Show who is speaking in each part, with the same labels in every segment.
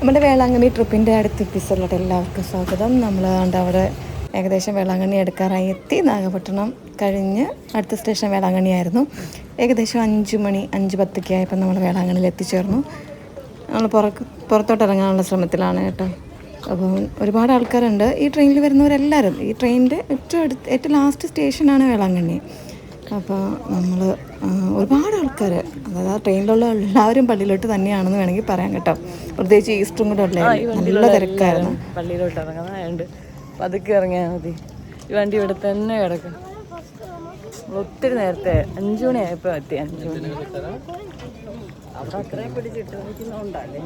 Speaker 1: നമ്മുടെ വേളാങ്കണ്ണി ട്രിപ്പിൻ്റെ അടുത്ത എപ്പിസോഡിലോട്ട് എല്ലാവർക്കും സ്വാഗതം. നമ്മൾ അവിടെ ഏകദേശം വേളാങ്കണ്ണി എടുക്കാറായി എത്തി. നാഗപട്ടണം കഴിഞ്ഞ് അടുത്ത സ്റ്റേഷൻ വേളാങ്കണ്ണി ആയിരുന്നു. ഏകദേശം 5 മണി 5:10 ആയപ്പോൾ നമ്മൾ വേളാങ്കണ്ണിയിൽ എത്തിച്ചേർന്നു. നമ്മൾ പുറത്തോട്ട് ഇറങ്ങാനുള്ള ശ്രമത്തിലാണ് കേട്ടോ. അപ്പം ഒരുപാട് ആൾക്കാരുണ്ട്. ഈ ട്രെയിനിൽ വരുന്നവരെല്ലാവരും, ഈ ട്രെയിനിൻ്റെ ഏറ്റവും ലാസ്റ്റ് സ്റ്റേഷനാണ് വേളാങ്കണ്ണി. അപ്പോൾ നമ്മൾ ഒരുപാട് ആൾക്കാർ, അതായത് ആ ട്രെയിനിലുള്ള എല്ലാവരും പള്ളിയിലോട്ട് തന്നെയാണെന്ന് വേണമെങ്കിൽ പറയാം കേട്ടോ. പ്രത്യേകിച്ച് ഈസ്റ്ററും കൂടെ ഉള്ള നല്ല തിരക്കായിരുന്നു.
Speaker 2: പള്ളിയിലോട്ട് ഇറങ്ങുന്നുണ്ട്. പതുക്കെ ഇറങ്ങിയാൽ മതി. ഈ വണ്ടി ഇവിടെ തന്നെ കിടക്കും. ഒത്തിരി നേരത്തെ 5 മണിയായപ്പോൾ എത്തി. 5 മണി അവിടെ അത്രയും പിടിച്ചിട്ട് നിൽക്കുന്നുണ്ടല്ലേ.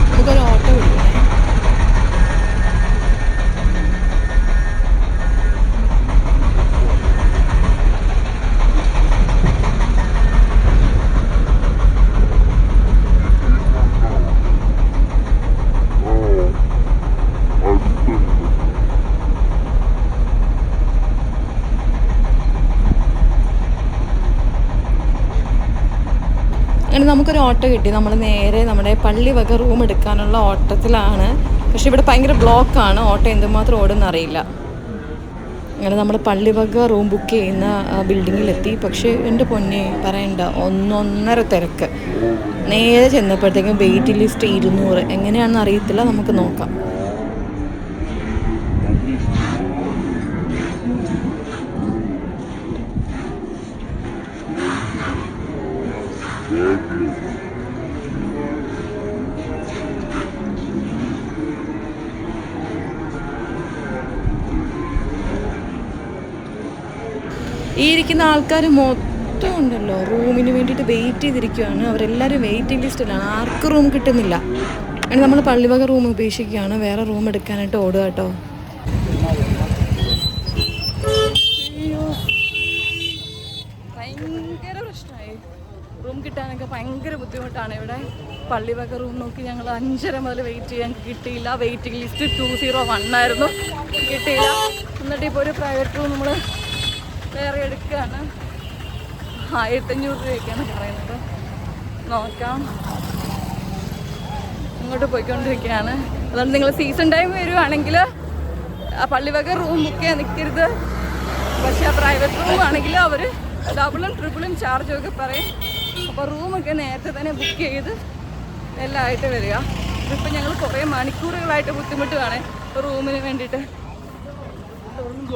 Speaker 1: നമുക്കൊരു ഓട്ടോ വിളിക്കണേ. അങ്ങനെ നമുക്കൊരു ഓട്ടോ കിട്ടി. നമ്മൾ നേരെ നമ്മുടെ പള്ളി വക റൂം എടുക്കാനുള്ള ഓട്ടത്തിലാണ്. പക്ഷെ ഇവിടെ ഭയങ്കര ബ്ലോക്കാണ്. ഓട്ടോ എന്തുമാത്രം ഓടുന്ന അറിയില്ല. അങ്ങനെ നമ്മൾ പള്ളി വക റൂം ബുക്ക് ചെയ്യുന്ന ബിൽഡിങ്ങിലെത്തി. പക്ഷേ എൻ്റെ പൊന്നെ പറയണ്ട, 1.5 തിരക്ക്. നേരെ ചെന്നപ്പോഴത്തേക്കും വെയിറ്റ് ലിസ്റ്റ് 200. എങ്ങനെയാണെന്ന് അറിയത്തില്ല, നമുക്ക് നോക്കാം. ഈ ഇരിക്കുന്ന ആൾക്കാർ മൊത്തം ഉണ്ടല്ലോ റൂമിന് വേണ്ടിയിട്ട് വെയിറ്റ് ചെയ്തിരിക്കുകയാണ്. അവരെല്ലാവരും വെയിറ്റിംഗ് ലിസ്റ്റിലാണ്. ആർക്കും റൂം കിട്ടുന്നില്ല. അങ്ങനെ നമ്മൾ പള്ളിവക റൂം ഉപേക്ഷിക്കുകയാണ്. വേറെ റൂം എടുക്കാനായിട്ട് ഓടുക കേട്ടോ.
Speaker 2: ഭയങ്കര പ്രശ്നമായി. റൂം കിട്ടാനൊക്കെ ഭയങ്കര ബുദ്ധിമുട്ടാണ്. ഇവിടെ പള്ളിവക റൂം നോക്കി ഞങ്ങൾ 5:30 മുതൽ വെയിറ്റ് ചെയ്യാൻ കിട്ടിയില്ല. വെയിറ്റിംഗ് ലിസ്റ്റ് 201 ആയിരുന്നു, കിട്ടിയില്ല. എന്നിട്ട് ഇപ്പോൾ ഒരു പ്രൈവറ്റ് റൂം നമ്മൾ വേറെ എടുക്കുകയാണ്. 1500 രൂപയ്ക്കാണ് പറയുന്നത്. നോക്കാം. ഇങ്ങോട്ട് പോയിക്കൊണ്ടിരിക്കുകയാണ്. അതുകൊണ്ട് നിങ്ങൾ സീസൺ ടൈം വരുവാണെങ്കിൽ ആ പള്ളിവക റൂം ബുക്ക് ചെയ്യാൻ നിൽക്കരുത്. പക്ഷേ ആ പ്രൈവറ്റ് റൂം ആണെങ്കിൽ അവർ ഡബിളും ട്രിപ്പിളും ചാർജൊക്കെ പറയും. അപ്പോൾ റൂമൊക്കെ നേരത്തെ തന്നെ ബുക്ക് ചെയ്ത് എല്ലാം ആയിട്ട് വരിക. ഇതിപ്പോൾ ഞങ്ങൾ കുറേ മണിക്കൂറുകളായിട്ട് ബുദ്ധിമുട്ടുകയാണ് റൂമിന് വേണ്ടിയിട്ട്.